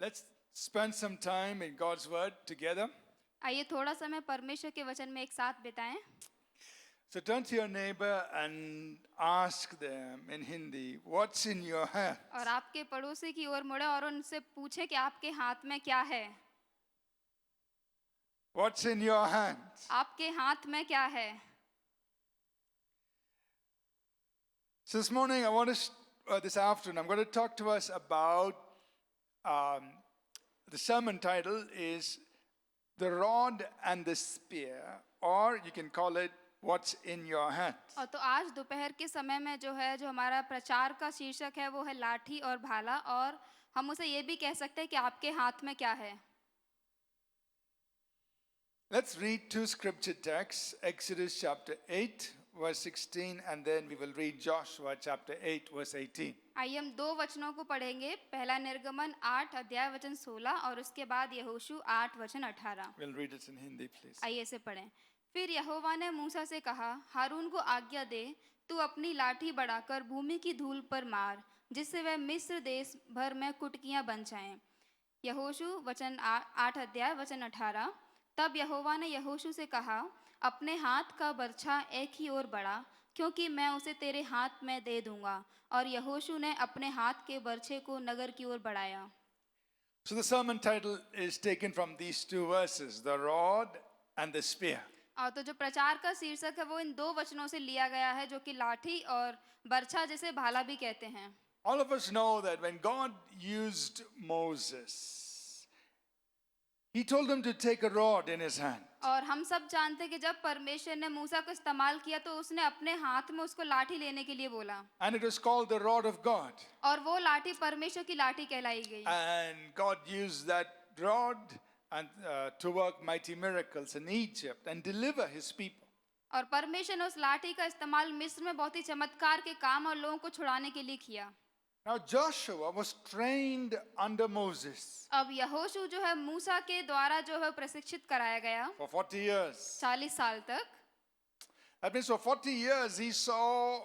Let's spend some time in God's Word together. आइए थोड़ा समय परमेश्वर के वचन में एक साथ बिताएं। So turn to your neighbor and ask them in Hindi, what's in your hand? और आपके पड़ोसी की ओर मुड़े और उनसे पूछें कि आपके हाथ में क्या है। What's in your hand? आपके हाथ में क्या है। So this morning, this afternoon, I'm going to talk to us about, the sermon title is The Rod and the Spear, or you can call it What's in Your Hand. और तो आज दोपहर के समय में जो हमारा प्रचार का शीर्षक है वो है लाठी और भाला, और हम उसे ये भी कह सकते हैं कि आपके हाथ में क्या है। Let's read two scripture texts, Exodus chapter 8, verse 16, and then we will read Joshua chapter 8, verse 18. आइए हम दो वचनों को पढ़ेंगे। पहला निर्गमन 8 अध्याय वचन 16 और उसके बाद यहोशू 8 वचन 18। We'll read it in Hindi, please. आइए इसे पढ़ें। फिर यहोवा ने मूसा से कहा, हारून को आज्ञा दे, तू अपनी लाठी बढ़ाकर भूमि की धूल पर मार, जिससे वह मिस्र देश भर में कुटकियां बन जाएं। यहोशू वचन 8 अध्याय वचन 18। तब यहोवा ने यहोशू से कहा, अपने हाथ का बर्छा एक ही ओर बढ़ा, क्योंकि मैं उसे तेरे हाथ में दे दूंगा। और यहोशू ने अपने हाथ के बर्छे को नगर की ओर बढ़ाया। So the sermon title is taken from these two verses, the rod and the spear. और तो जो प्रचार का शीर्षक है वो इन दो वचनों से लिया गया है, जो कि लाठी और बर्छा जिसे भाला भी कहते हैं। All of us know that when God used Moses, He told him to take a rod in his hand. और हम सब जानते हैं कि जब परमेश्वर ने मूसा को इस्तेमाल किया तो उसने अपने हाथ में उसको लाठी लेने के लिए बोला, And it was called the rod of God. और वो लाठी परमेश्वर की लाठी कहलाई गई। And God used that rod and to work mighty miracles in Egypt and deliver His people. और परमेश्वर ने उस लाठी का इस्तेमाल मिस्र में बहुत ही चमत्कार के काम और लोगों को छुड़ाने के लिए किया। Now Joshua was trained under Moses अब यहोशू जो है मूसा के द्वारा जो है प्रशिक्षित कराया गया for 40 years. 40 साल तक। That means for 40 years he saw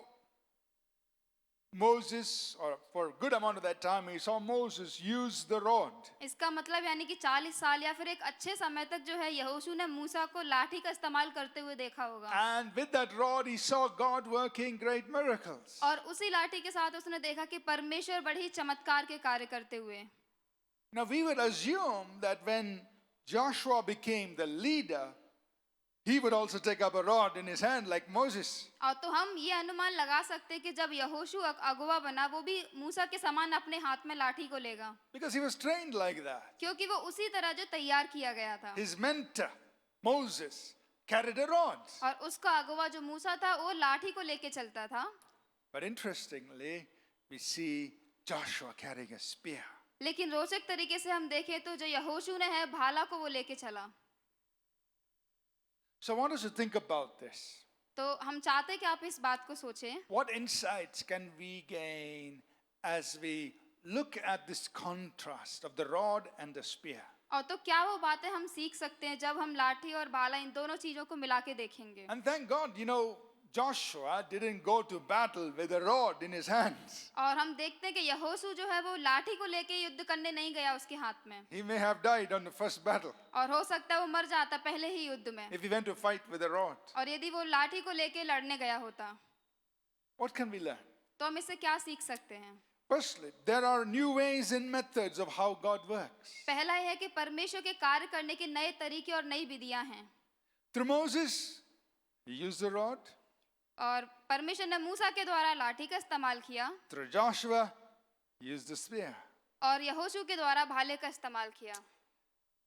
Moses, or for a good amount of that time, he saw Moses use the rod. इसका मतलब यानी कि 40 साल या फिर एक अच्छे समय तक जो है यहोशू ने मूसा को लाठी का इस्तेमाल करते हुए देखा होगा। And with that rod he saw God working great miracles. और उसी लाठी के साथ उसने देखा कि परमेश्वर बड़ी ही चमत्कार के कार्य करते हुए। Now we would assume that when Joshua became the leader, he would also take up a rod in his hand like Moses. और तो हम ये अनुमान लगा सकते हैं कि जब यहोशू अगुवा बना वो भी मूसा के समान अपने हाथ में लाठी को लेगा, Because he was trained like that. क्योंकि वो उसी तरह जो तैयार किया गया था। His mentor, Moses, carried a rod. और उसका अगुवा जो मूसा था वो लाठी को लेके चलता था। But interestingly, we see Joshua carrying a spear. लेकिन रोचक तरीके से हम देखें तो जो यहोशू ने है भाला को वो लेके चला। So I want us to think about this. तो हम चाहते हैं कि आप इस बात को सोचें। What insights can we gain as we look at this contrast of the rod and the spear? और तो क्या वो बातें हम सीख सकते हैं जब हम लाठी और भाला इन दोनों चीजों को मिला के देखेंगे। And thank God, Joshua didn't go to battle with a rod in his hands. और हम देखते हैं कि यहोशू जो है वो लाठी को लेके युद्ध करने नहीं गया उसके हाथ में। He may have died on the first battle और हो सकता है वो मर जाता पहले ही युद्ध में। if he went to fight with a rod. और यदि वो लाठी को लेके लड़ने गया होता। What can we learn? तो हम इससे क्या सीख सकते हैं? Firstly, there are new ways and methods of how God works. पहला यह है कि परमेश्वर के कार्य करने के नए तरीके और नई विधियां हैं। Through Moses, he used the rod. और परमेश्वर ने मूसा के द्वारा लाठी का इस्तेमाल किया। Through Joshua, he used the spear. और यहोशू के द्वारा भाले का इस्तेमाल किया।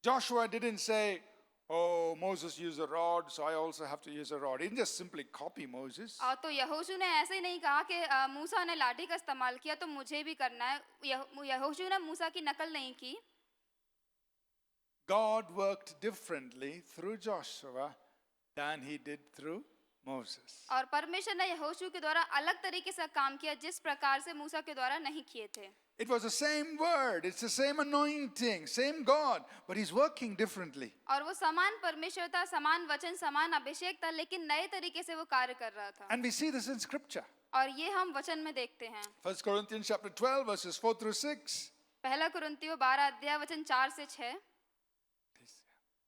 Joshua didn't say, oh, Moses used a rod, so I also have to use a rod. He didn't just simply copy Moses. और तो यहोशू ने ऐसे ही नहीं कहा कि मूसा ने लाठी का इस्तेमाल किया तो मुझे भी करना है। यहोशू ने मूसा की नकल नहीं की। God worked differently through Joshua than he did through Moses. और परमेश्वर ने यहोशू के द्वारा अलग तरीके से काम किया जिस प्रकार से मूसा के द्वारा नहीं किए थे। It was the same word, it's the same anointing, same God, but he's working differently. और वो समान परमेश्वर था, समान वचन, समान अभिषेक था, लेकिन नए तरीके से वो कार्य कर रहा था। And we see this in scripture. और ये हम वचन में देखते हैं। 1 Corinthians chapter 12 verses 4 through 6. पहला कुरिन्थियों 12 अध्याय वचन 4 से 6।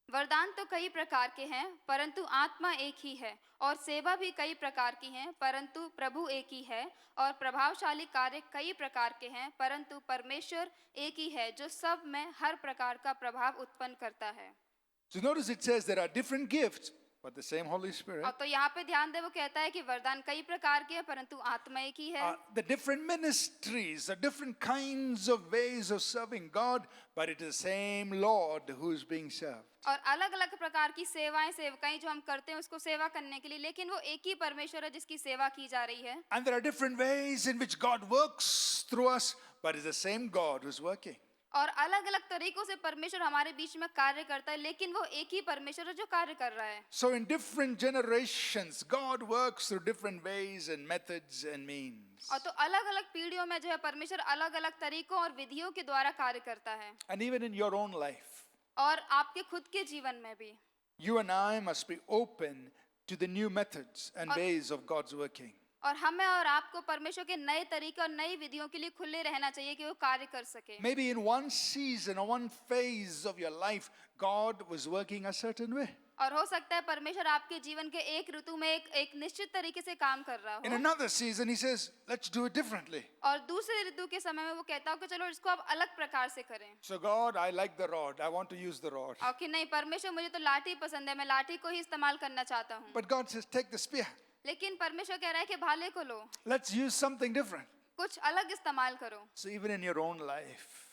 वरदान तो कई प्रकार के हैं, परंतु आत्मा एक ही है, और सेवा भी कई प्रकार की हैं, परंतु प्रभु एक ही है, और प्रभावशाली कार्य कई प्रकार के हैं, परंतु परमेश्वर एक ही है, जो सब में हर प्रकार का प्रभाव उत्पन्न करता है। So notice it says there are different gifts, but the same Holy Spirit. और तो यहाँ पे ध्यान दे, वो कहता है कि वरदान कई प्रकार के हैं, परंतु आत्मा एक ही है। The different ministries, the different kinds of ways of serving God, but it is the same Lord who is being served. और अलग अलग प्रकार की सेवाएं सेवकाएं जो हम करते हैं उसको सेवा करने के लिए, लेकिन वो एक ही परमेश्वर है जिसकी सेवा की जा रही है। And there are different ways in which God works through us, but it's the same God who's working. और अलग अलग तरीकों से परमेश्वर हमारे बीच में कार्य करता है, लेकिन वो एक ही परमेश्वर है जो कार्य कर रहा है। So in different generations, God works through different ways and methods and means. और तो अलग अलग पीढ़ियों में जो है परमेश्वर अलग अलग तरीकों और विधियों के द्वारा कार्य करता है। And even in your own life, और आपके खुद के जीवन में भी you and I must be open to the new methods and ways of God's working. और हमें और आपको परमेश्वर के नए तरीके और नई विधियों के लिए खुले रहना चाहिए कि वो कार्य कर सके। Maybe in one season or one phase of your life, God was working a certain way. और हो सकता है परमेश्वर आपके जीवन के एक ऋतु में एक निश्चित तरीके से काम कर रहा In हो, another season, He says, let's do it differently. और दूसरे ऋतु के समय में वो कहता हो कि चलो इसको अब अलग प्रकार से करें। So God, I like the rod. I want to use the rod. और कि नहीं, परमेश्वर मुझे तो लाठी पसंद है, मैं लाठी को ही इस्तेमाल करना चाहता हूँ। But God says, take the spear. लेकिन परमेश्वर कह रहा है कि भाले को लो, Let's use something different. कुछ अलग इस्तेमाल करो। So even in your own life,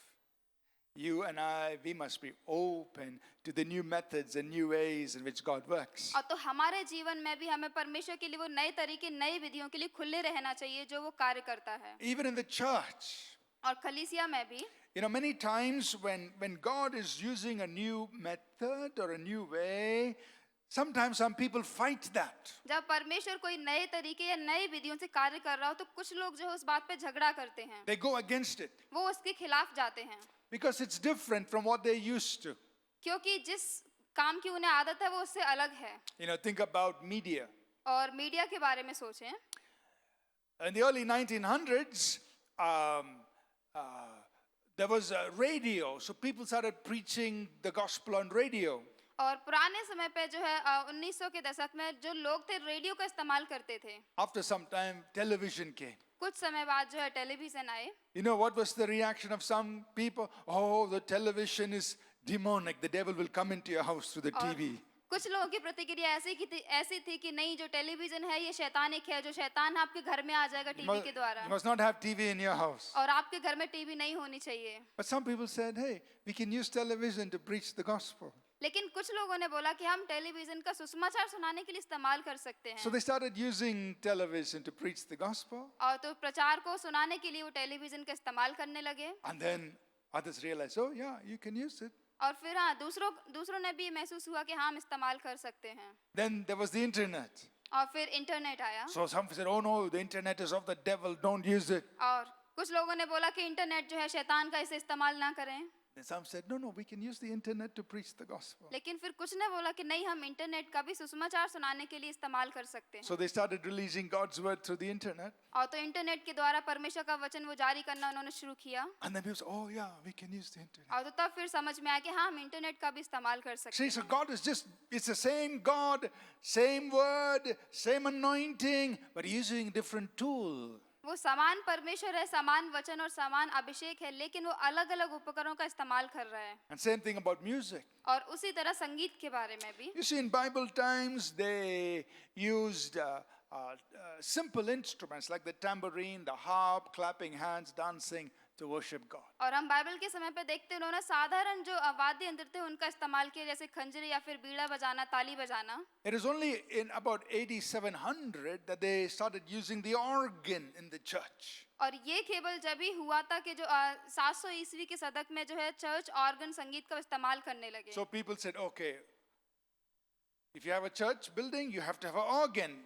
you and I, we must be open to the new methods and new ways in which God works. और तो हमारे जीवन में भी हमें परमेश्वर के लिए वो नए तरीके नई विधियों के लिए खुले रहना चाहिए जो वो कार्य करता है। Even in the church, और कलीसिया में भी you know, many times when God is using a new method or a new way, sometimes some people fight that. जब परमेश्वर कोई नए तरीके या नई विधियों से कार्य कर रहा हो तो कुछ लोग जो है उस बात पे झगड़ा करते हैं, They go against it वो उसके खिलाफ जाते हैं, because it's different from what they're used to. क्योंकि जिस काम की उन्हें आदत है वो उससे अलग है। You know, think about media. और मीडिया के बारे में सोचें, In the early 1900s, there was a radio, so people started preaching the gospel on radio. और पुराने समय पे जो है 1900 के दशक में जो लोग थे रेडियो का इस्तेमाल करते थे। After some time, television came. कुछ समय बाद जो है टेलीविजन आए। You know what was the reaction of some people? Oh, the television is demonic. The devil will come into your house through the और TV. कुछ लोगों की प्रतिक्रिया ऐसी थी कि नहीं, जो टेलीविजन है ये शैतानिक है, जो शैतान आपके घर में आ जाएगा टीवी के द्वारा, You must not have TV in your house. और आपके घर में टीवी नहीं होनी चाहिए। But some people said, hey, we can use television to preach the gospel. लेकिन कुछ लोगों ने बोला कि हम टेलीविजन का सुसमाचार सुनाने के लिए इस्तेमाल कर सकते So हैं, they started using television to preach the gospel. और तो प्रचार को सुनाने के लिए वो टेलीविजन का इस्तेमाल करने लगे। And then others realized, oh, yeah, you can use it. और फिर हाँ, दूसरों ने भी महसूस हुआ कि हाँ, हम इस्तेमाल कर सकते हैं। Then there was the internet. और फिर इंटरनेट आया, So some said, oh, no, the internet is of the devil. Don't use it. और कुछ लोगों ने बोला कि इंटरनेट जो है शैतान का, इसे इस्तेमाल ना करें। And some said, no, we can use the internet to preach the gospel. लेकिन फिर कुछ ने बोला कि नहीं, हम इंटरनेट का भी सुसमाचार सुनाने के लिए इस्तेमाल कर सकते हैं। So they started releasing God's word through the internet. और तो इंटरनेट के द्वारा परमेश्वर का वचन वो जारी करना उन्होंने शुरू किया। And then people said, oh, yeah, we can use the internet. और तो तब फिर समझ में आया कि हाँ, हम इंटरनेट का भी इस्तेमाल कर सकते See, हैं। so God is just, it's the same God, same word, same anointing, but He's using different tool. वो समान परमेश्वर है, समान वचन और समान अभिषेक है, लेकिन वो अलग अलग उपकरणों का इस्तेमाल कर रहा है। And same thing about music. और उसी तरह संगीत के बारे में भी You see, in Bible times, they used simple instruments like the tambourine, the harp, clapping hands, dancing to worship God. और हम बाइबल के समय पे देखते हैं उन्होंने साधारण जो वाद्य यंत्र थे उनका इस्तेमाल किया, जैसे खंजरी या फिर बीड़ा बजाना, ताली बजाना। It is only in about 8700 that they started using the organ in the church. और ये केवल जब ही हुआ था कि जो 700 ईस्वी के शतक में जो है चर्च ऑर्गन संगीत का इस्तेमाल करने लगे। So people said, okay, if you have a church building, you have to have an organ.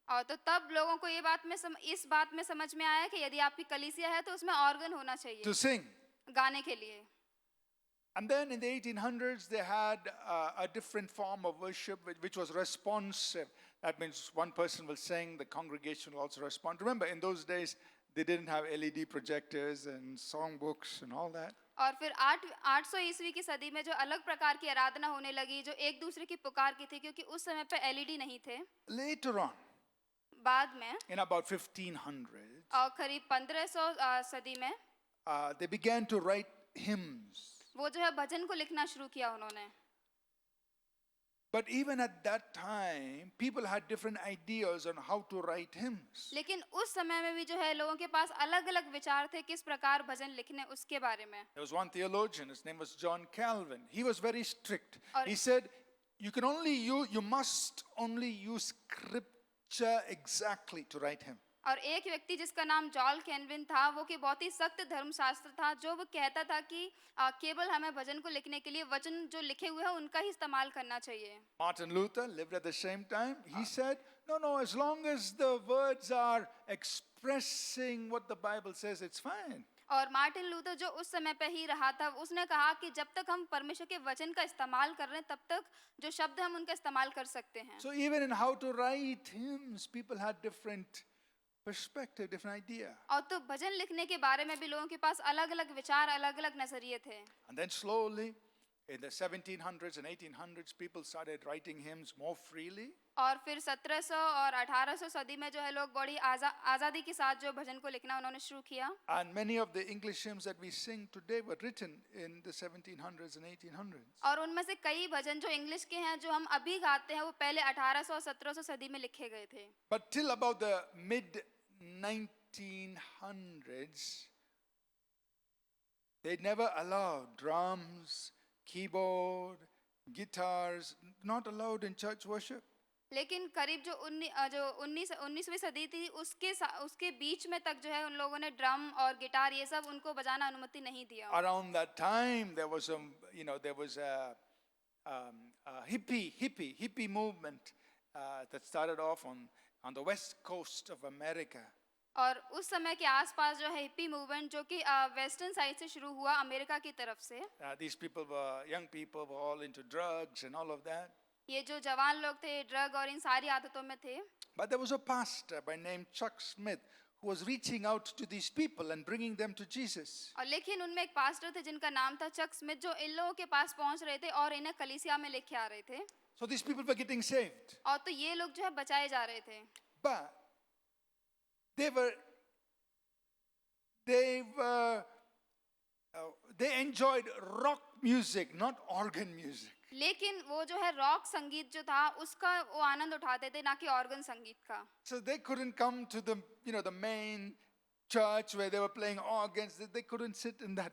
और तो तब लोगों को ये इस बात में समझ में आया कि यदि आपकी कलीसिया है तो उसमें ऑर्गन होना चाहिए To sing. गाने के लिए। And then in the 1800s, they had a different form of worship which was responsive. That means one person will sing, the congregation will also respond. Remember, in those days, they didn't have LED projectors and songbooks and all that. और फिर 800 ईस्वी की सदी में जो अलग प्रकार की आराधना होने लगी, जो एक दूसरे की पुकार की थी, क्योंकि उस समय पे एलईडी नहीं थे। Later on, बाद में in about 1500, और करीब 1500 सदी में they began to write hymns. वो जो है भजन को लिखना शुरू किया उन्होंने। But even at that time, people had different ideas on how to write hymns. लेकिन उस समय में भी जो है लोगों के पास अलग अलग विचार थे किस प्रकार भजन लिखने उसके बारे में। There was one theologian, his name was John Calvin. He was very strict. Or- He said, you must only use scripture exactly to write hymn. और एक व्यक्ति जिसका नाम जॉन कैल्विन था, वो कि बहुत ही सख्त धर्मशास्त्र था, जो वो कहता था कि केवल हमें भजन को लिखने के लिए वचन जो लिखे हुए हैं उनका ही इस्तेमाल करना चाहिए। Martin Luther lived at the same time. He said, no, as long as the words are expressing what the Bible says, it's fine. और मार्टिन लूथर जो उस समय पे ही रहा था, उसने कहा कि जब तक हम परमेश्वर के वचन का इस्तेमाल कर रहे हैं, तब तक जो शब्द हम उनका इस्तेमाल कर सकते हैं। So even in how to write hymns, people had different perspective, different idea. और तो भजन लिखने के बारे में भी लोगों के पास अलग अलग विचार, अलग अलग नजरिए थे। And then slowly, in the 1700s and 1800s, people started writing hymns more freely. और फिर 1700 और 1800 सदी में जो है लोग बड़ी आज़ादी के साथ जो भजन को लिखना उन्होंने शुरू किया। And many of the English hymns that we sing today were written in the 1700s and 1800s. और उनमें से कई भजन जो इंग्लिश के हैं, जो हम अभी गाते हैं, वो पहले 1800 और 1700 सदी में लिखे गए थे। But till about the mid 1900s, they never allowed drums, keyboard, guitars, not allowed in church worship. लेकिन करीब जो 19वीं सदी थी, उसके बीच में तक जो है उन लोगों ने ड्रम और गिटार ये सब उनको बजाना अनुमति नहीं दिया। Around that time, there was a hippie movement that started off on the west coast of America. और उस समय के आसपास जो है हिप्पी मूवमेंट, जो कि वेस्टर्न साइड से शुरू हुआ अमेरिका की तरफ से। These young people were all into drugs and all of that. ये जो जवान लोग थे, ड्रग और इन सारी आदतों में थे। But there was a pastor by name Chuck Smith who was reaching out to these people and bringing them to Jesus. और लेकिन उनमें एक पास्टर थे जिनका नाम था चक स्मिथ, जो इन लोगों के पास पहुंच रहे थे और इन्हें कलीसिया में लेके आ रहे थे। So these people were getting saved. और तो ये लोग जो है बचाए जा रहे थे। But they enjoyed rock music, not organ music. लेकिन वो जो है रॉक संगीत जो था, उसका वो आनंद उठाते थे, ना कि ऑर्गन संगीत का। So they couldn't come to the main church where they were playing organs. They couldn't sit in that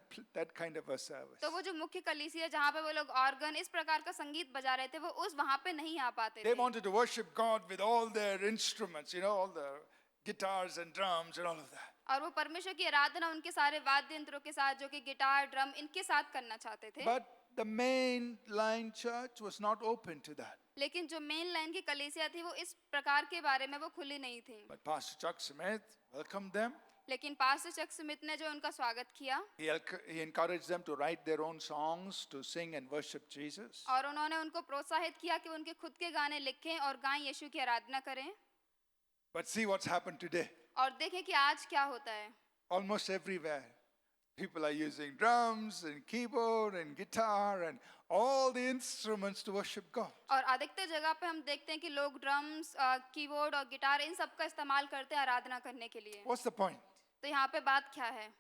kind of a service. तो वो जो मुख्य कलीसिया जहाँ पे वो लोग ऑर्गन इस प्रकार का संगीत बजा रहे थे, वो उस वहाँ पे नहीं आ पाते They थे। wanted to worship God with all their instruments, all the guitars and drums and all of that. और वो परमेश्वर की आराधना उनके सारे वाद्य यंत्रों के साथ, जो कि गिटार, ड्रम, इनके साथ करना चाहते थे। But the main line church was not open to that. लेकिन जो मेन लाइन की कलीसिया थी, वो इस प्रकार के बारे में वो खुली नहीं थी। But Pastor Chuck Smith welcomed them. लेकिन पास्टर चक स्मिथ ने जो उनका स्वागत किया, He encouraged them to write their own songs to sing and worship Jesus. और उन्होंने उनको प्रोत्साहित किया कि उनके खुद के गाने लिखें और गाएं, यीशु की आराधना करें। But see what's happened today. और देखें कि आज क्या होता है। Almost everywhere, people are using drums and keyboard and guitar and all the instruments to worship God. और अधिकतर जगह पे हम देखते हैं कि लोग ड्रम्स, कीबोर्ड और गिटार इन सब का इस्तेमाल करते हैं आराधना करने के लिए। What's the point? तो यहाँ पे बात क्या है?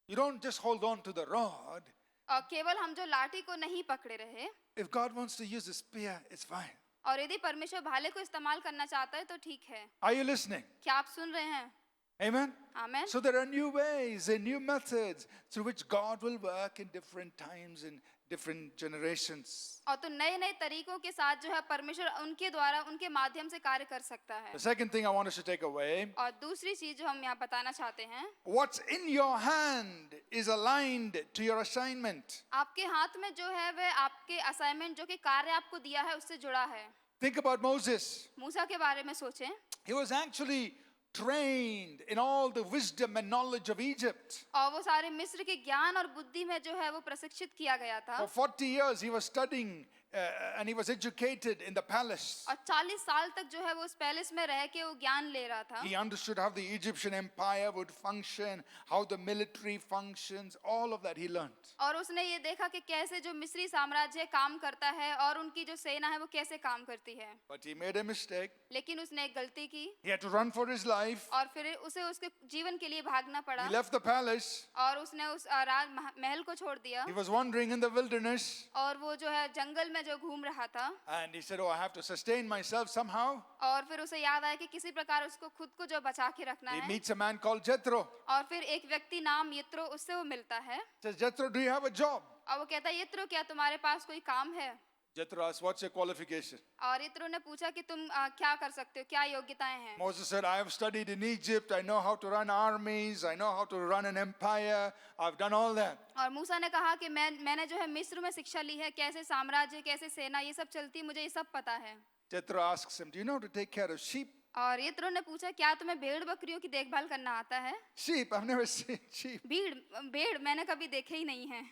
You don't just hold on to the rod. और केवल हम जो लाठी को नहीं पकड़े रहे, If God wants to use a spear, it's fine. और यदि परमेश्वर भाले को इस्तेमाल करना चाहता है तो ठीक है। Are you listening? क्या आप सुन रहे हैं? Amen? Amen. So there are new ways and new methods through which God will work in different times and different generations. और तो नए नए तरीकों के साथ जो है परमेश्वर उनके द्वारा, उनके माध्यम से कार्य कर सकता है। The second thing I want us to take away, और दूसरी चीज जो हम यहाँ बताना चाहते हैं, what's in your hand is aligned to your assignment. आपके हाथ में जो है वह आपके असाइनमेंट, जो कि कार्य आपको दिया है, उससे जुड़ा है। Think about Moses. मूसा के बारे में सोचें। He was actually trained in all the wisdom and knowledge of Egypt. और वो सारे मिस्र के ज्ञान और बुद्धि में जो है वो प्रशिक्षित किया गया था। For 40 years he was studying and he was educated in the palace. और 40 साल तक जो है वो उस पैलेस में रह के वो ज्ञान ले रहा था. He understood how the Egyptian empire would function, how the military functions, all of that he learned. और उसने ये देखा कि कैसे जो मिस्री साम्राज्य काम करता है और उनकी जो सेना है वो कैसे काम करती है. But he made a mistake. लेकिन उसने एक गलती की He had to run for his life. और फिर उसे उसके जीवन के लिए भागना पड़ा He left the palace. और उसने उस महल को छोड़ दिया He was wandering in the wilderness. और वो जो है जंगल में जो घूम रहा था. And he said, oh, I have to sustain myself somehow. और फिर उसे याद आया कि किसी प्रकार उसको खुद को जो बचा के रखना He है. meets a man called Jethro. और फिर एक व्यक्ति नाम यित्रो उससे वो मिलता है Says, Jethro, do you have a job? और वो कहता है यित्रो क्या तुम्हारे पास कोई काम है. Jethro asked, what's your qualification? और यित्रो ने पूछा कि तुम क्या कर सकते हो, क्या योग्यताएं हैं. Moses said, I have studied in Egypt. I know how to run armies. I know how to run an empire. I've done all that. और मूसा ने कहा कि मैंने जो है मिस्र में शिक्षा ली है, कैसे साम्राज्य कैसे सेना ये सब चलती है, मुझे ये सब पता है. Jethro asks him, do you know how to take care of sheep? और यित्रो ने पूछा क्या तुम्हें भेड़ बकरियों की देखभाल करना आता है. Sheep, I've never seen sheep. भेड़ मैंने कभी देखे ही नहीं है,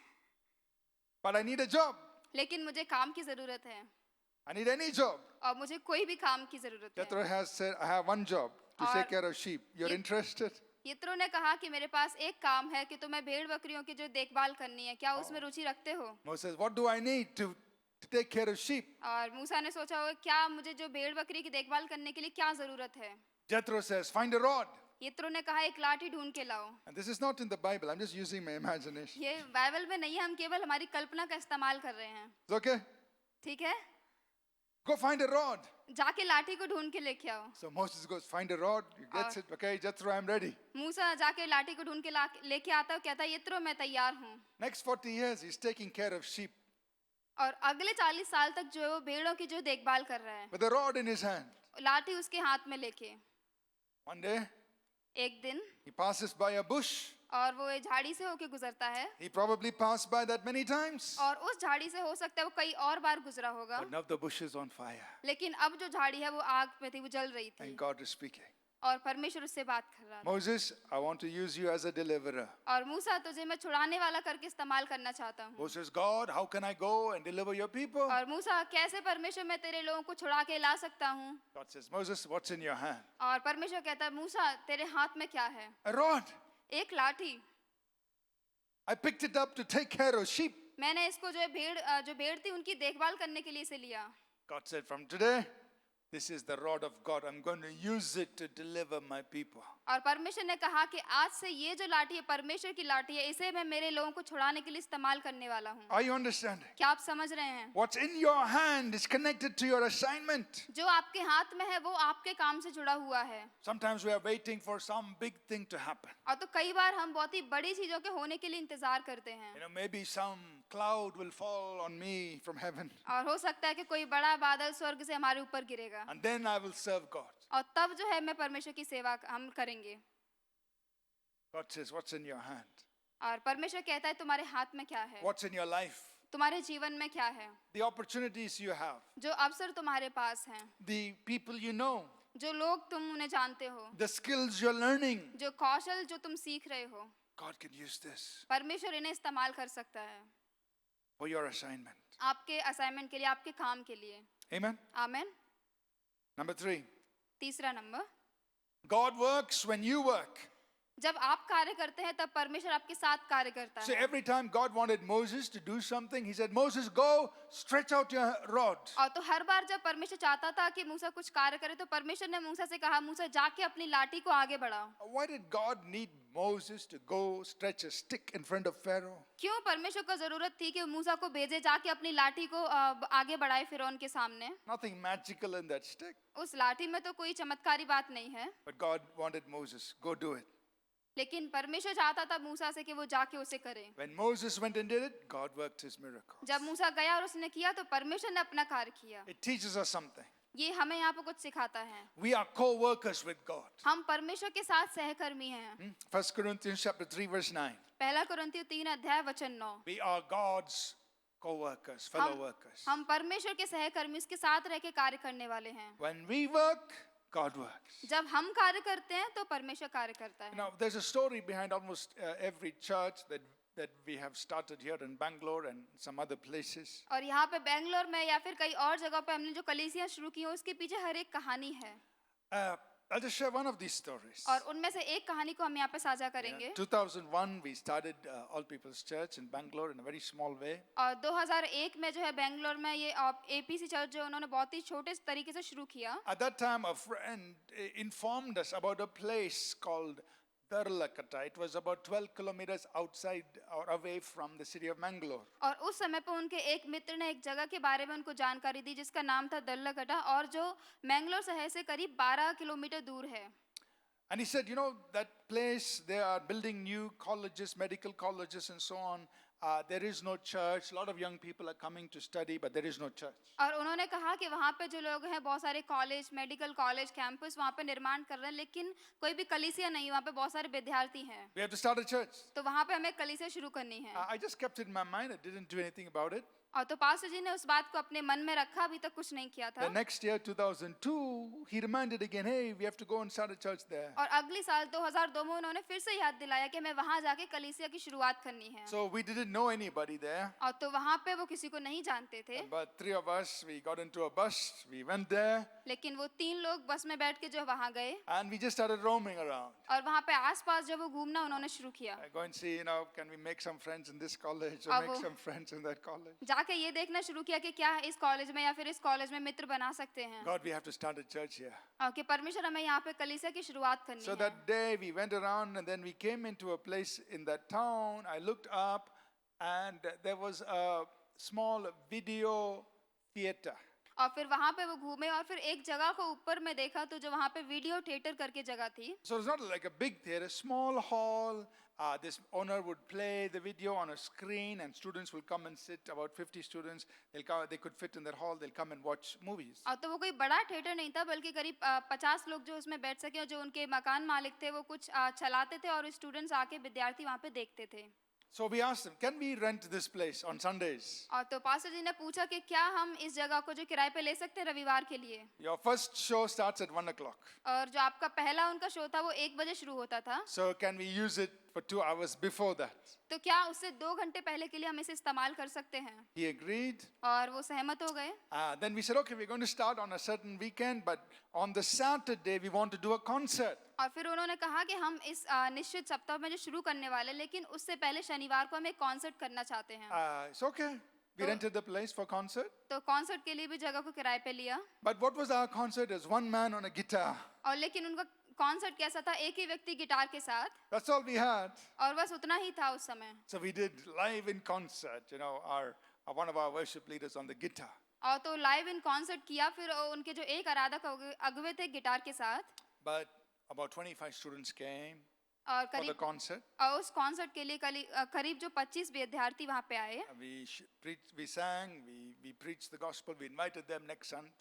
But I need a job. लेकिन मुझे काम की जरूरत है I need any job. और मुझे कोई भी काम की जरूरत है. Jethro has said, I have one job to और take care of sheep. You're ये- interested? यित्रो ने कहा कि मेरे पास एक काम है कि तुम्हें भेड़ बकरियों की जो देखभाल करनी है, क्या उसमें रुचि रखते हो. Moses, what do I need to take care of sheep? और मूसा ने सोचा होगा क्या मुझे जो भेड़ बकरी की देखभाल करने के लिए क्या जरूरत है. Jethro says, find a rod. यित्रो ने कहा एक लाठी ढूंढ के लाओ. And this is not in the Bible. I'm just using my imagination. ये बाइबल में नहीं है, हम केवल हमारी कल्पना का इस्तेमाल कर रहे हैं. It's okay? ठीक है, Go find a rod. जाके लाठी को ढूंढ के लेके आओ. So Moses goes, find a rod. He gets it. Okay, Jethro, I'm ready. मूसा जाके लाठी को ढूंढ के लेके आता है, कहता है यित्रो मैं तैयार हूँ. Next 40 years, he's taking care of sheep और अगले 40 साल तक जो है वो भेड़ों की जो देखभाल कर रहा है, with a rod in his hand. लाठी उसके हाथ में लेके. One day, एक दिन he passes by a bush. और वो एक झाड़ी से होके गुजरता है He probably passed by that many times. और उस झाड़ी से हो सकता है वो कई और बार गुजरा होगा. But now the bush is on fire. लेकिन अब जो झाड़ी है वो आग में थी, वो जल रही थी And God is speaking. और परमेश्वर उससे बात कर रहा था. Moses, I want to use you as a deliverer. और मूसा तुझे मैं छुड़ाने वाला करके इस्तेमाल करना चाहता हूँ. Moses, God, how can I go and deliver your people? और मूसा कैसे परमेश्वर मैं तेरे लोगों को छुड़ा के ला सकता हूँ. God says, Moses, what's in your hand? और परमेश्वर कहता है मूसा तेरे हाथ में क्या है. A rod. एक लाठी. I picked it up to take care of sheep. मैंने इसको जो भेड़ थी उनकी देखभाल करने के लिए इसे लिया. God said, from today, this is the rod of God. I'm going to use it to deliver my people. और परमेश्वर ने कहा कि आज से ये जो लाठी है परमेश्वर की लाठी है, इसे मैं मेरे लोगों को छुड़ाने के लिए इस्तेमाल करने वाला हूँ. Are you understanding? क्या आप समझ रहे हैं? What's in your hand is connected to your assignment. जो आपके हाथ में है वो आपके काम से जुड़ा हुआ है. Sometimes we are waiting for some big thing to happen. और तो कई बार हम बहुत ही बड़ी चीजों के होने के लिए इंतजार करते हैं. You know, maybe some cloud will fall on me from heaven. और हो सकता है कि कोई बड़ा बादल स्वर्ग से हमारे ऊपर गिरेगा And then I will serve God. और तब जो है मैं परमेश्वर की सेवा हम करेंगे. God says, what's in your hand? और परमेश्वर कहता है तुम्हारे हाथ में क्या है, What's in your life? तुम्हारे जीवन में क्या है, The opportunities you have. जो अवसर तुम्हारे पास हैं, The people you know. जो लोग तुम उन्हें जानते हो, The skills you're learning. जो कौशल जो तुम सीख रहे हो, God can use this परमेश्वर इन्हें इस्तेमाल कर सकता है for your assignment. आपके असाइनमेंट के लिए, आपके काम के लिए. Amen? आमेन. Number 3. तीसरा number, God works when you work. जब आप कार्य करते हैं तब परमेश्वर आपके साथ कार्य करता So है. every time God wanted Moses to do something, he said, Moses, go, stretch out your rod. और तो हर बार जब परमेश्वर चाहता था कि मूसा कुछ कार्य करे तो परमेश्वर ने मूसा से कहा मूसा जाके अपनी लाठी को आगे बढ़ाओ. Why did God need Moses to go stretch a stick in front of Pharaoh? क्यों परमेश्वर को जरूरत थी कि मूसा को भेजे जाके अपनी लाठी को आगे बढ़ाए फिरौन के सामने. Nothing magical in that stick. उस लाठी में तो कोई चमत्कारी बात नहीं है, But God wanted Moses, go do it. लेकिन परमेश्वर चाहता था मूसा से कि वो जाके उसे करे. When Moses went and did it, God worked his miracles. जब मूसा गया और उसने किया तो परमेश्वर ने अपना कार्य किया. It teaches us something. ये हमें यहाँ पे कुछ सिखाता है. We are co-workers with God. हम परमेश्वर के साथ सहकर्मी हैं. 1 Corinthians chapter 3 verse 9. पहला कुरिन्थियों 3 अध्याय वचन 9. We are God's co-workers, fellow workers. हम परमेश्वर के सहकर्मी उसके साथ रह के कार्य करने वाले हैं. When we work, God works. जब हम कार्य करते हैं तो परमेश्वर कार्य करता है. Now, there's a story behind almost every church that that we have started here in Bangalore and some other places. और यहाँ पे बेंगलोर में या फिर कई और जगह पे हमने जो कलीसियाँ शुरू की हैं उसके पीछे हर एक कहानी है I'll just share one of these stories. और उनमें से एक कहानी को हम यहाँ पे साझा करेंगे 2001, we started All People's Church in Bangalore in a very small way. और 2001 में जो है बेंगलोर में ये एपीसी चर्च जो उन्होंने बहुत ही छोटे तरीके से शुरू किया At that time, a friend informed us about a place called Darlakata. It was about 12 kilometers outside or away from the city of Mangalore. और उस समय पे उनके एक मित्र ने एक जगह के बारे में उनको जानकारी दी जिसका नाम था दल्लकटा और जो मैंगलोर शहर से करीब 12 किलोमीटर दूर है And he said, you know, that place, they are building new colleges, medical colleges and so on. There is no church. A lot of young people are coming to study, but there is no church. और उन्होंने कहा कि वहाँ पे जो लोग हैं बहुत सारे कॉलेज मेडिकल कॉलेज कैंपस वहाँ पे निर्माण कर रहे हैं लेकिन कोई भी कलीसिया नहीं वहाँ पे बहुत सारे विद्यार्थी हैं We have to start a church. तो वहाँ पे हमें कलीसिया शुरू करनी है I just kept it in my mind. I didn't do anything about it. और तो पास्टर जी ने उस बात को अपने मन में रखा अभी तक कुछ नहीं किया था The next year, 2002, he reminded again, hey, we have to go and start a church there. और अगली साल 2002 में उन्होंने फिर से याद दिलाया कि हमें वहाँ जाके कलीसिया की शुरुआत करनी है So we didn't know anybody there. और तो वहाँ पे वो किसी को नहीं जानते थे But three of us, we got into a bus, we went there, लेकिन वो 3 लोग बस में बैठ के जो वहाँ गए and we just started roaming around. और वहाँ पे आसपास जब वो घूमना उन्होंने शुरू किया I go and see, you know, can we make some friends in this college or make Abo. some friends in that college? जाके ये देखना शुरू किया कि क्या इस कॉलेज में या फिर इस कॉलेज में मित्र बना सकते हैं God, we have to start a church here. और कि परमेश्वर हमें यहाँ पे कलीसिया की शुरुआत करनी So है that day we went around and then we came into a place in that town. I looked up and there was a small video theater. और फिर वहाँ पे वो घूमे और फिर एक जगह को ऊपर में देखा तो जो वहाँ पे वीडियो थिएटर करके जगह थी So it's not like a big theater, small hall. This owner would play the video on a screen and students will come and sit, about 50 students. They could fit in that hall, they'll come and watch movies. और तो वो कोई बड़ा theatre नहीं था बल्कि करीब 50 लोग जो उसमें बैठ सके और जो उनके मकान मालिक थे वो कुछ चलाते थे और स्टूडेंट्स आके विद्यार्थी वहाँ पे देखते थे So we asked them, can we rent this place on Sundays? और तो पास्टर जी ने पूछा कि क्या हम इस जगह को जो किराए पे ले सकते हैं रविवार के लिए Your first show starts at 1 o'clock. और जो आपका पहला उनका शो था वो 1 बजे शुरू होता था So can we use it for 2 hours before that? तो क्या उससे 2 घंटे पहले के लिए हम इसे इस्तेमाल कर सकते हैं He agreed. और वो सहमत हो गए Then we said, okay, we're going to start on a certain weekend, but on the Saturday we want to do a concert. और फिर उन्होंने कहा कि हम इस निश्चित सप्ताह में जो शुरू करने वाले लेकिन उससे पहले शनिवार को हम एक कॉन्सर्ट करना चाहते हैं It's okay. We rented the place for concert. तो कॉन्सर्ट के लिए भी जगह को किराए पे लिया But what was our concert? It was one man on a guitar. और लेकिन उनका कॉन्सर्ट कैसा था एक ही व्यक्ति गिटार के साथ That's all we had. और बस उतना ही था उस समय So we did live in concert, you know, one of our worship leaders on the guitar. और तो लाइव इन कॉन्सर्ट किया फिर उनके जो एक आराधक अगुवे थे गिटार के साथ But about 25 students came और for the करीब concert. और उस कॉन्सर्ट के लिए करीब जो 25 विद्यार्थी वहाँ पे आए We sang, we preached the gospel. We invited them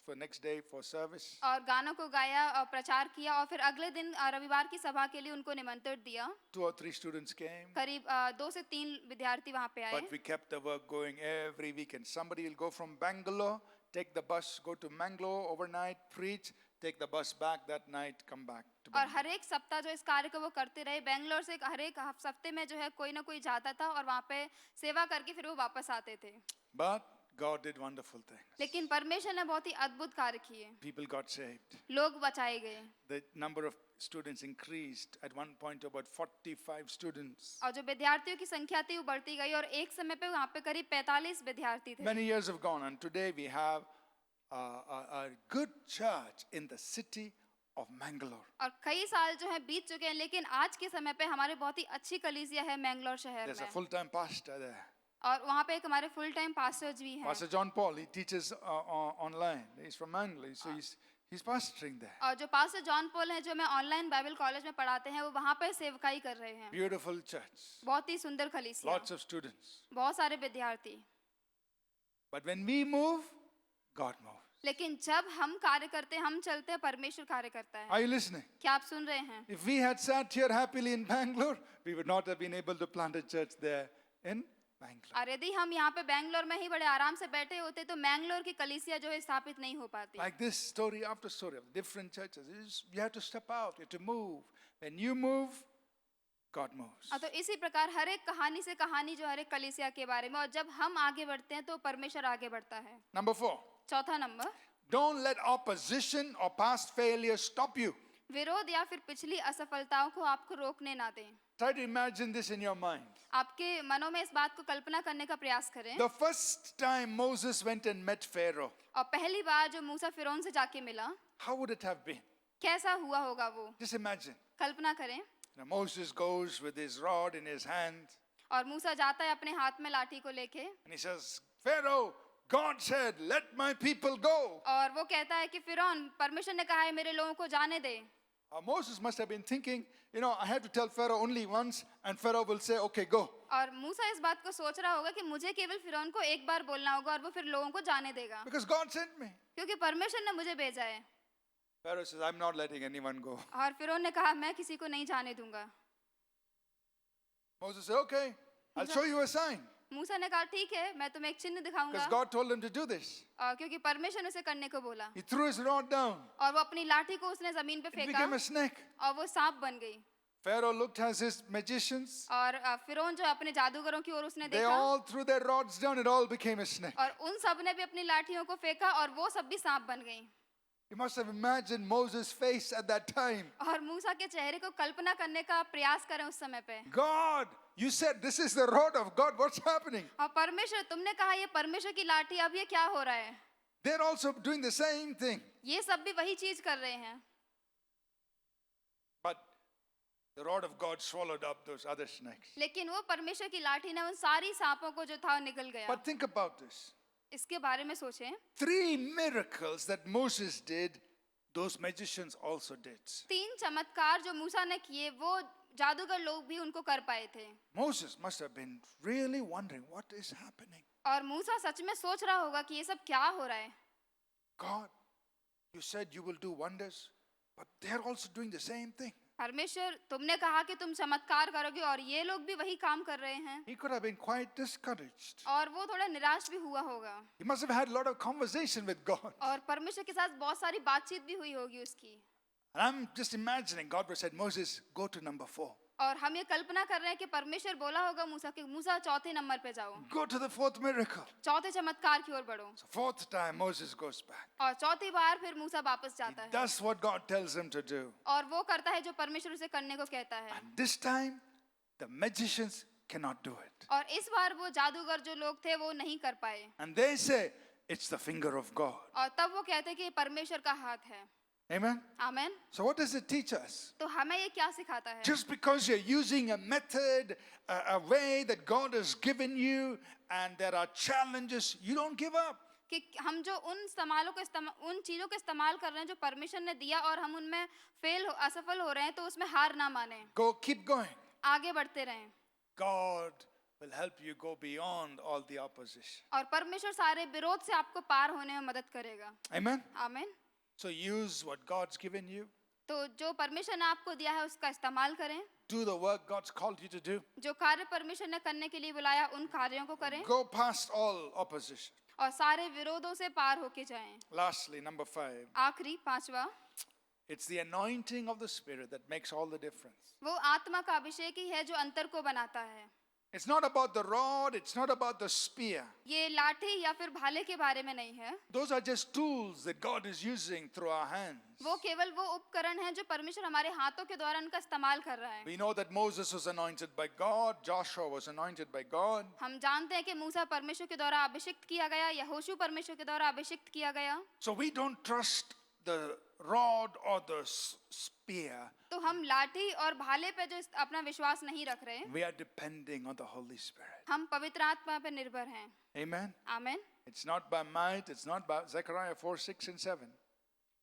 for next day for service. और गानों को गाया और प्रचार किया और फिर अगले दिन रविवार की सभा के लिए उनको निमंत्रण दिया 2 or 3 students came. करीब 2 से 3 विद्यार्थी वहाँ पे आए But we kept the work going every weekend. Somebody will go from Bangalore, take the bus, go to Mangalore overnight, preach, take the bus back that night, come back to और Bangalore. हर एक सप्ताह जो इस कार्य को वो करते रहे बेंगलोर से हर एक हफ्ते में जो है कोई ना कोई जाता था और वहाँ पे सेवा करके फिर वो वापस आते थे But God did wonderful things. लेकिन परमेश्वर ने बहुत ही अद्भुत कार्य किए People got saved. लोग बचाए गए The number of students increased at one point to about 45 students. और जो विद्यार्थियों की संख्या थी वो बढ़ती गई और एक समय पे वहाँ पे करीब 45 विद्यार्थी थे Many years have gone, and today we have a good church in the city of Mangalore. और कई साल जो है बीत चुके हैं लेकिन आज के समय पे हमारे बहुत ही अच्छी कलीसिया है मैंगलोर शहर There's a में full-time pastor there. और वहाँ पे एक हमारे फुल टाइम पास्टर भी हैं Pastor John Paul, he teaches online. He's from Mangalore, so he's pastoring there. और जो पास्टर जॉन पॉल हैं जो मैं ऑनलाइन बाइबल कॉलेज में पढ़ाते हैं वो वहाँ पे सेवकाई कर रहे हैं Beautiful church. बहुत ही सुंदर कलीसिया Lots of students. बहुत सारे विद्यार्थी But when we move, God moves. लेकिन जब हम कार्य करते हैं हम चलते हैं परमेश्वर कार्य करता है Are you listening? क्या आप सुन रहे हैं If we had sat here happily in Bangalore, we would not have been able to plant a church there in Bangalore. और यदि हम यहाँ पे बैंगलोर में ही बड़े आराम से बैठे होते तो मैंगलोर की कलीसिया जो है स्थापित नहीं हो पाती Like this story after story of different churches. You have to step out, you have to move. When you move, God moves. तो इसी प्रकार हर एक कहानी से कहानी जो हर एक कलीसिया के बारे में, और जब हम आगे बढ़ते हैं तो परमेश्वर आगे बढ़ता है। Number 4, चौथा number, don't let opposition or past failure stop you. विरोध या फिर पिछली असफलताओं को आपको रोकने ना दें। Try to imagine this in your mind. आपके मनों में इस बात को कल्पना करने का प्रयास करें। The first time Moses went and met Pharaoh, और पहली बार जो मूसा फिरौन से जाके मिला, how would it have been? कैसा हुआ होगा वो, Just imagine. कल्पना करें। Now, Moses goes with his rod in his hand और मूसा जाता है अपने हाथ में लाठी को लेके, and he says, Pharaoh, God said, let my people go. और वो कहता है कि फिरौन, परमेश्वर ने कहा है मेरे लोगों को जाने दे। Moses must have been thinking, I have to tell Pharaoh only once and Pharaoh will say, okay, go. और मूसा इस बात को सोच रहा होगा कि मुझे केवल फिरौन को एक बार बोलना होगा और वो फिर लोगों को जाने देगा, Because God sent me. क्योंकि परमेश्वर ने मुझे भेजा है। Pharaoh says, I'm not letting anyone go. और फिरौन ने कहा मैं किसी को नहीं जाने दूंगा। Moses said, okay, I'll show you a sign. मूसा ने कहा ठीक है, मैं तुम्हें एक चिन्ह दिखाऊंगा, Because God told him to do this. क्योंकि परमेश्वर ने उसे करने को बोला। He threw his rod down. और वो अपनी लाठी को उसने जमीन पे It फेंका became a snake. और वो सांप बन गई। Pharaoh looked at his magicians. और फिरौन जो अपने जादूगरों की ओर उसने They देखा, all threw their rods down. It all became a snake. और उन सब ने भी अपनी लाठियों को फेंका और वो सब भी सांप बन गई। You must have imagined Moses' face at that time. और मूसा के चेहरे को कल्पना करने का प्रयास करें उस समय पे। God, you said this is the rod of God. What's happening? और परमेश्वर, तुमने कहा ये परमेश्वर की लाठी, अब ये क्या हो रहा है? They're also doing the same thing. ये सब भी वही चीज कर रहे हैं। But the rod of God swallowed up those other snakes. लेकिन वो परमेश्वर की लाठी ने उन सारी सांपों को जो था निगल गया। But think about this. इसके बारे में सोचें, 3 miracles that Moses did, those magicians also did. 3 चमत्कार जो मूसा ने किए वो जादूगर लोग भी उनको कर पाए थे। Moses must have been really wondering what is happening. और मूसा सच में सोच रहा होगा कि ये सब क्या हो रहा है। God, you said you will do wonders, but they're also doing the same thing. परमेश्वर, तुमने कहा कि तुम चमत्कार करोगे और ये लोग भी वही काम कर रहे हैं। He could have been quite discouraged. और वो थोड़ा निराश भी हुआ होगा। He must have had a lot of conversation with God. और परमेश्वर के साथ बहुत सारी बातचीत भी हुई होगी उसकी। And I'm just imagining God would said, Moses, go to number 4. और हम ये कल्पना कर रहे हैं कि परमेश्वर बोला होगा मूसा कि मूसा चौथे नंबर पे जाओ, Go to the 4th miracle. चौथे चमत्कार की ओर बढ़ो। So 4th time Moses goes back. और चौथी बार फिर मूसा वापस जाता है That's what God tells him to do. और वो करता है जो परमेश्वर उसे करने को कहता है। And this time the magicians cannot do it. और इस बार वो जादूगर जो लोग थे वो नहीं कर पाए। And they say it's the finger of God. और तब वो कहते हैं कि ये परमेश्वर का हाथ है। Amen. Amen. So what does it teach us? तो हमें ये क्या सिखाता है? Just because you're using a method, a way that God has given you, and there are challenges, you don't give up. कि हम जो उन उन चीजों का इस्तेमाल कर रहे हैं जो परमेश्वर ने दिया और हम उनमें असफल हो रहे हैं, तो उसमें हार ना माने, Go, keep going. आगे बढ़ते रहें। God will help you go beyond all the opposition. और परमेश्वर सारे विरोध से आपको पार होने में मदद करेगा। Amen. आमीन। So use what God's given you. तो जो परमेश्वर ने आपको दिया है उसका इस्तेमाल करें। Do the work God's called you to do. जो कार्य परमेश्वर ने करने के लिए बुलाया उन कार्यों को करें Go past all opposition. और सारे विरोधों से पार होके जाएं। Lastly, number 5. आखिरी 5वां, It's the anointing of the Spirit that makes all the difference. वो आत्मा का अभिषेक ही है जो अंतर को बनाता है। It's not about the rod, it's not about the spear. ये लाठी या फिर भाले के बारे में नहीं है। Those are just tools that God is using through our hands. वो केवल वो उपकरण हैं जो परमेश्वर हमारे हाथों के द्वारा उनका इस्तेमाल कर रहा है। We know that Moses was anointed by God, Joshua was anointed by God. हम जानते हैं कि मूसा परमेश्वर के द्वारा अभिषिक्त किया गया, यहोशू परमेश्वर के द्वारा अभिषिक्त किया गया। So we don't trust the rod or the spear. तो हम लाठी और भाले पे जो अपना विश्वास नहीं रख रहे, We are depending on the Holy Spirit. हम पवित्र आत्मा पे निर्भर हैं। Amen. आमीन। It's not by might, it's not by Zechariah 4, 6 and 7.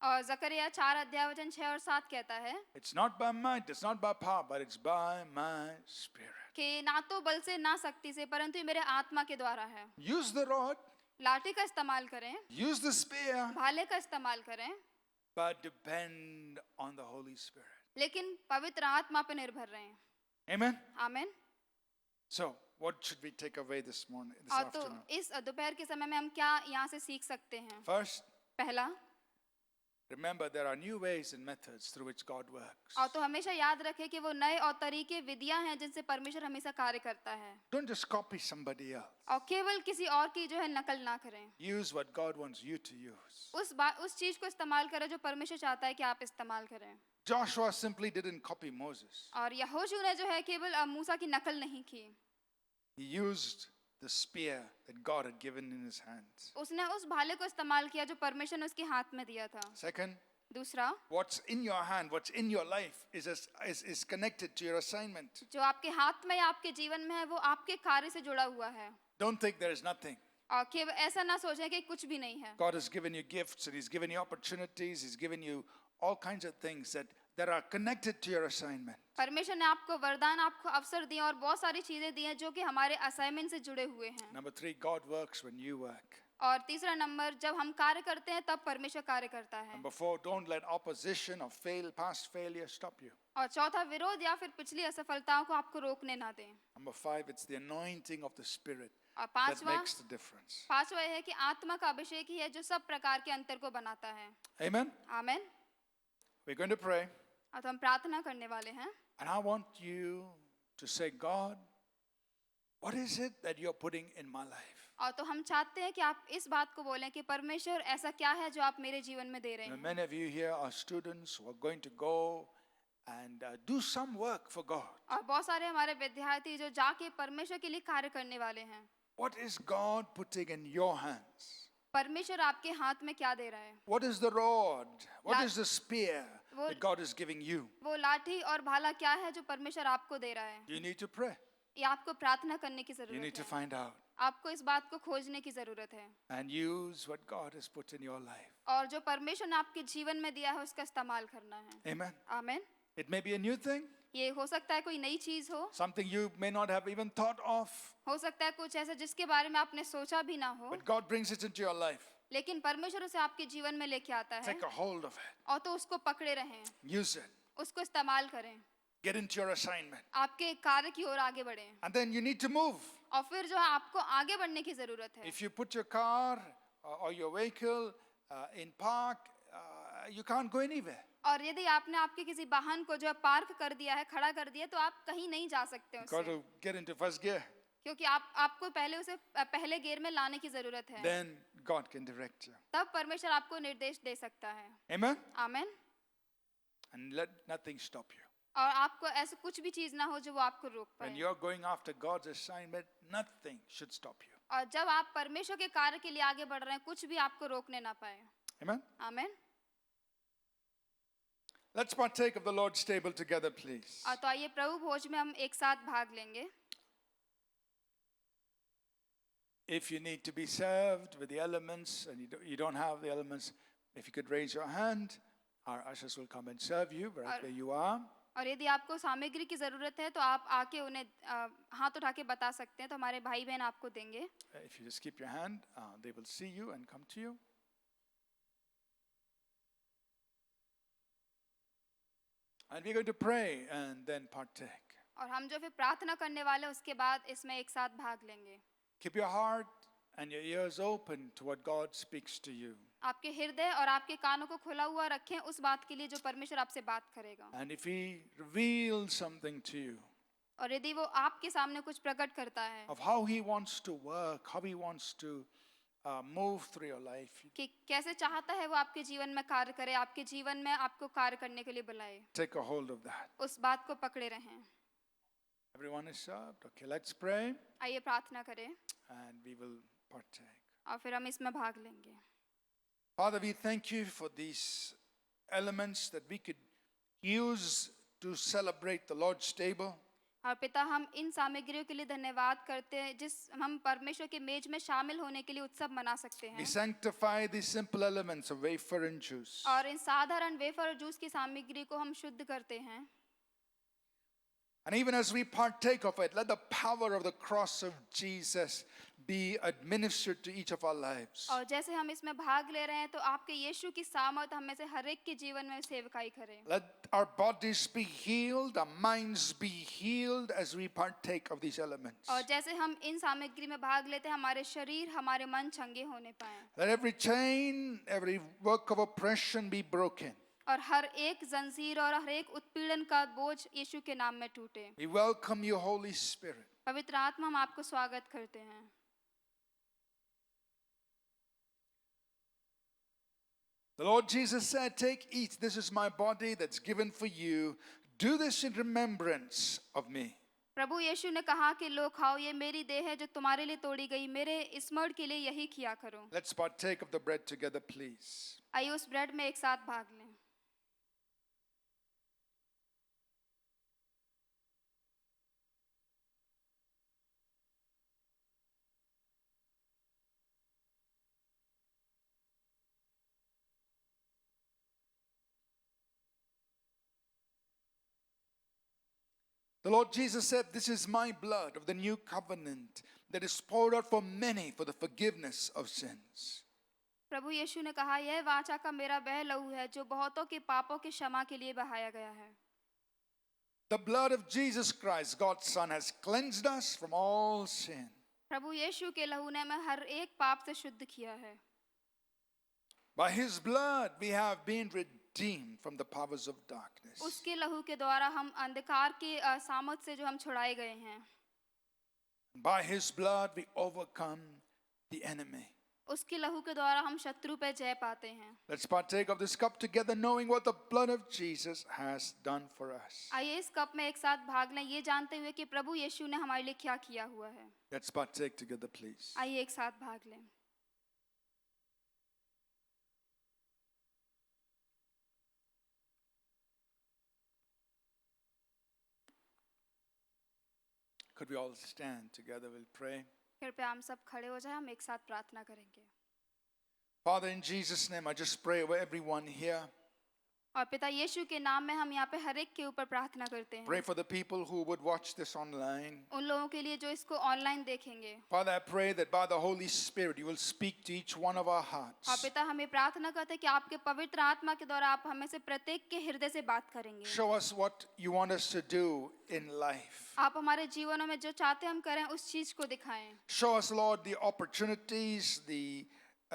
और जकरिया 4 अध्याय वचन 6 और 7 कहता है It's not by might, it's not by power, but it's by my Spirit. कि ना तो बल से ना शक्ति से परंतु ये मेरे आत्मा के द्वारा है। Use the rod, लाठी का इस्तेमाल करें, use the spear, भाले का इस्तेमाल करें, but depend on the Holy Spirit. लेकिन पवित्र आत्मा पे निर्भर रहें। Amen. आमीन। So, what should we take away this morning, this और तो afternoon? इस दोपहर के समय में हम क्या यहाँ से सीख सकते हैं? First, पहला, Remember, there are new ways and methods through which God works. और तो हमेशा याद रखें कि वो नए और तरीके विधियां हैं जिनसे परमेश्वर हमेशा कार्य करता है, Don't just copy somebody else. और केवल किसी और की जो है नकल ना करें। Use what God wants you to use. उस चीज को इस्तेमाल करें जो परमेश्वर चाहता है कि आप इस्तेमाल करें। Joshua simply didn't copy Moses. और यहोशू ने जो है केवल मूसा की नकल नहीं की, He used the spear that God had given in his hands. उसने उस भाले को इस्तेमाल किया जो परमेश्वर ने उसके हाथ में दिया था। Second, दूसरा, what's in your hand, what's in your life is connected to your assignment. जो आपके हाथ में या आपके जीवन में है वो आपके कार्य से जुड़ा हुआ है, Don't think there is nothing. और केवल ऐसा ना सोचें कि कुछ भी नहीं है। God has given you gifts and He's given you opportunities. He's given you all kinds of things that are connected to your assignment. परमेश्वर ने आपको वरदान, आपको अवसर दिए और बहुत सारी चीजें दी हैं जो कि हमारे असाइनमेंट से जुड़े हुए हैं। Number 3, God works when you work. और तीसरा नंबर, जब हम कार्य करते हैं तब परमेश्वर कार्य करता है। Number 4, don't let opposition or past failure stop you. और चौथा, विरोध या फिर पिछली असफलताओं को आपको रोकने ना दें। Number 5, it's the anointing of the Spirit और that पांचवा makes the difference. पांचवा यह है कि आत्मा का अभिषेक ही है जो सब प्रकार के अंतर को बनाता है। Amen? आमीन। We're going to pray. और तो हम प्रार्थना करने वाले हैं, And I want you to say, God, what is it that you're putting in my life? और तो हम चाहते हैं कि आप इस बात को बोलें कि परमेश्वर ऐसा क्या है जो आप मेरे जीवन में दे रहे And हैं। many of you here are students who are going to go and do some work for God. और बहुत सारे हमारे विद्यार्थी जो जाके परमेश्वर के लिए कार्य करने वाले हैं। What is God putting in your hands? परमेश्वर आपके हाथ में क्या दे रहा है? What is the rod? What La- is the spear that God is giving you? वो लाठी और भाला क्या है जो परमेश्वर आपको दे रहा है? You need to pray. ये आपको प्रार्थना करने की You need जरूरत to है। find out आपको इस बात को खोजने की जरूरत है, and use what God has put in your life. और जो परमेश्वर ने आपके जीवन में दिया है उसका इस्तेमाल करना है। Amen. आमीन। It may be a new thing, ये हो सकता है कोई नई चीज हो something you may not have even thought of, सकता है कुछ ऐसा जिसके बारे में आपने सोचा भी ना हो, but God brings it into your life. लेकिन परमेश्वर उसे आपके जीवन में लेके आता है, Take a hold of it. और तो उसको पकड़े रहें, Use it. उसको इस्तेमाल करें, Get into your assignment. आपके कार्य की ओर आगे बढ़ें। And then you need to move. और फिर जो है आपको आगे बढ़ने की जरूरत है। If you put your car or your vehicle in park, you can't go anywhere. और यदि आपने आपके किसी वाहन को जो है पार्क कर दिया है, खड़ा कर दिया, तो आप कहीं नहीं जा सकते You've got उससे, to get into first gear. क्योंकि आपको पहले उसे पहले गियर में लाने की जरूरत है, Then God can direct you. तब परमेश्वर आपको निर्देश दे सकता है। Amen? आमीन। And let nothing stop you. और आपको ऐसा कुछ भी चीज ना हो जो वो आपको रोक When पाए। you're going after God's assignment, nothing should stop you. और जब आप परमेश्वर के कार्य के लिए आगे बढ़ रहे हैं, कुछ भी आपको रोकने ना पाए। Amen? आमीन। Let's partake of the Lord's table together, please. और तो आइए प्रभु भोज में हम एक साथ भाग लेंगे। If you need to be served with the elements and you don't have the elements, if you could raise your hand, our ushers will come and serve you right where you are. और यदि आपको सामग्री की जरूरत है तो आप आके उन्हें हाथ उठा के बता सकते हैं, तो हमारे भाई बहन आपको देंगे। If you just keep your hand, they will see you and come to you. And we're going to pray and then partake. और हम जो फिर प्रार्थना करने वाले हैं, उसके बाद इसमें एक साथ भाग लेंगे। Keep your heart and your ears open to what God speaks to you. आपके हृदय और आपके कानों को खुला हुआ रखें उस बात के लिए जो परमेश्वर आपसे बात करेगा। And if He reveals something to you और यदि वो आपके सामने कुछ प्रकट करता है of how He wants to work, how He wants to move through your life, कि कैसे चाहता है वो आपके जीवन में कार्य करे, आपके जीवन में आपको कार्य करने के लिए बुलाए, take a hold of that. उस बात को पकड़े रहें। Everyone is served. Okay, let's pray आइए प्रार्थना करें and we will partake. और फिर हम इसमें भाग लेंगे। Father, we thank you for these elements that we could use to celebrate the Lord's table. और पिता, हम इन सामग्रियों के लिए धन्यवाद करते हैं जिस हम परमेश्वर के मेज में शामिल होने के लिए उत्सव मना सकते We हैं। sanctify these simple elements of wafer and juice. और इन साधारण वेफर और जूस की सामग्री को हम शुद्ध करते हैं। And even as we partake of it, let the power of the cross of Jesus be administered to each of our lives. और जैसे हम इसमें भाग ले रहे हैं तो आपके यीशु की सामर्थ हम में से हर एक के जीवन में सेवकाई करे। Let our bodies be healed, our minds be healed as we partake of these elements. और जैसे हम इन सामग्री में भाग लेते हैं हमारे शरीर हमारे मन चंगे होने पाए Let every chain, every work of oppression be broken. और हर एक जंजीर और हर एक उत्पीड़न का बोझ यीशु के नाम में टूटे। We welcome you, Holy Spirit. पवित्र आत्मा हम आपको स्वागत करते हैं। The Lord Jesus said, take, eat, this is my body that's given for you. Do this in remembrance of me. प्रभु यीशु ने कहा कि लो खाओ ये मेरी देह है जो तुम्हारे लिए तोड़ी गई मेरे स्मरण के लिए यही किया करो। Let's partake of the bread together, please. आइए उस ब्रेड में एक साथ भाग लें। The Lord Jesus said, this is my blood of the new covenant that is poured out for many for the forgiveness of sins. प्रभु यीशु ने कहा यह वाचा का मेरा वह लहू है जो बहुतों के पापों की क्षमा के लिए बहाया गया है। The blood of Jesus Christ, God's Son, has cleansed us from all sin. प्रभु यीशु के लहू ने हमें हर एक पाप से शुद्ध किया है। By His blood we have been redeemed from the powers of darkness. उसके लहू के द्वारा हम अंधकार के सामर्थ से जो हम छुड़ाए गए हैं। By His blood we overcome the enemy. उसके लहू के द्वारा हम शत्रु पे जय पाते हैं। Let's partake of this cup together, knowing what the blood of Jesus has done for us. आइए इस कप में एक साथ भाग लें ये जानते हुए कि प्रभु यीशु ने हमारे लिए क्या किया हुआ है। Let's partake together, please. आइए एक साथ भाग लें। Could we all stand together? We'll pray. कृपया हम सब खड़े हो जाएं हम एक साथ प्रार्थना करेंगे। Father, in Jesus' name, I just pray over everyone here. और पिता यीशु के नाम में हम यहाँ पे हर एक के ऊपर प्रार्थना करते हैं। Pray for the people who would watch this online. उन लोगों के लिए जो इसको ऑनलाइन देखेंगे। Father, I pray that by the Holy Spirit you will speak to each one of our और hearts. पिता हमें प्रार्थना करते हैं कि आपके पवित्र आत्मा के द्वारा आप हमें से प्रत्येक के हृदय से बात करेंगे। Show us what you want us to do in life. आप हमारे जीवनों में जो चाहते हम करें उस चीज को दिखाएं। Show us, Lord, the opportunities, the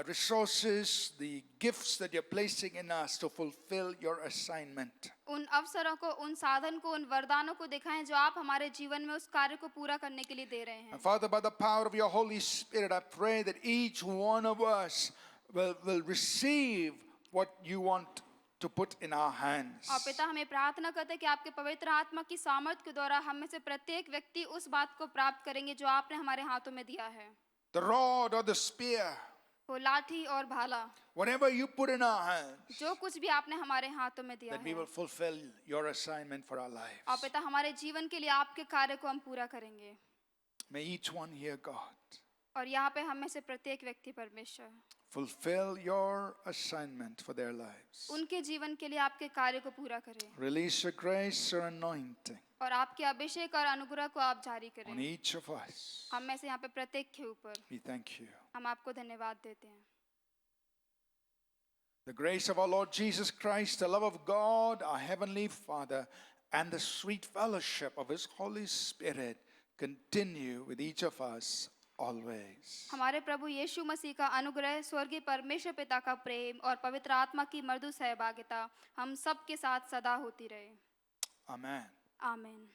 resources, the gifts that you're placing in us to fulfill your assignment. उन अवसरों को उन साधन को उन वरदानों को दिखाएं जो आप हमारे जीवन में उस कार्य को पूरा करने के लिए दे रहे हैं। And Father, by the power of your Holy Spirit, I pray that each one of us will receive what you want to put in our hands. और पिता हमें प्रार्थना करते हैं कि आपके पवित्र आत्मा की सामर्थ के द्वारा हम में से प्रत्येक व्यक्ति उस बात को प्राप्त करेंगे जो आपने हमारे हाथों में दिया है। The rod or the spear, वो लाठी और भाला whatever you put in our hands, जो कुछ भी आपने हमारे हाथों में दिया that we है will fulfill your assignment for our और lives. पिता हमारे जीवन के लिए आपके कार्य को हम पूरा करेंगे। May each one here, God, और यहाँ पे हम में से प्रत्येक व्यक्ति परमेश्वर fulfill your assignment for their lives. उनके जीवन के लिए आपके कार्य को पूरा करें Release your grace, your anointing और आपके अभिषेक और अनुग्रह को आप जारी on करें। each of us. हम में से यहाँ पे प्रत्येक के ऊपर We thank you. हम आपको धन्यवाद देते हैं। The grace of our Lord Jesus Christ, the love of God, our Heavenly Father, and the sweet fellowship of His Holy Spirit continue with each of us always. हमारे प्रभु यीशु मसीह का अनुग्रह स्वर्गीय परमेश्वर पिता का प्रेम और पवित्र आत्मा की मृदु सहभागिता हम सब के साथ सदा होती रहे। Amen. आमीन।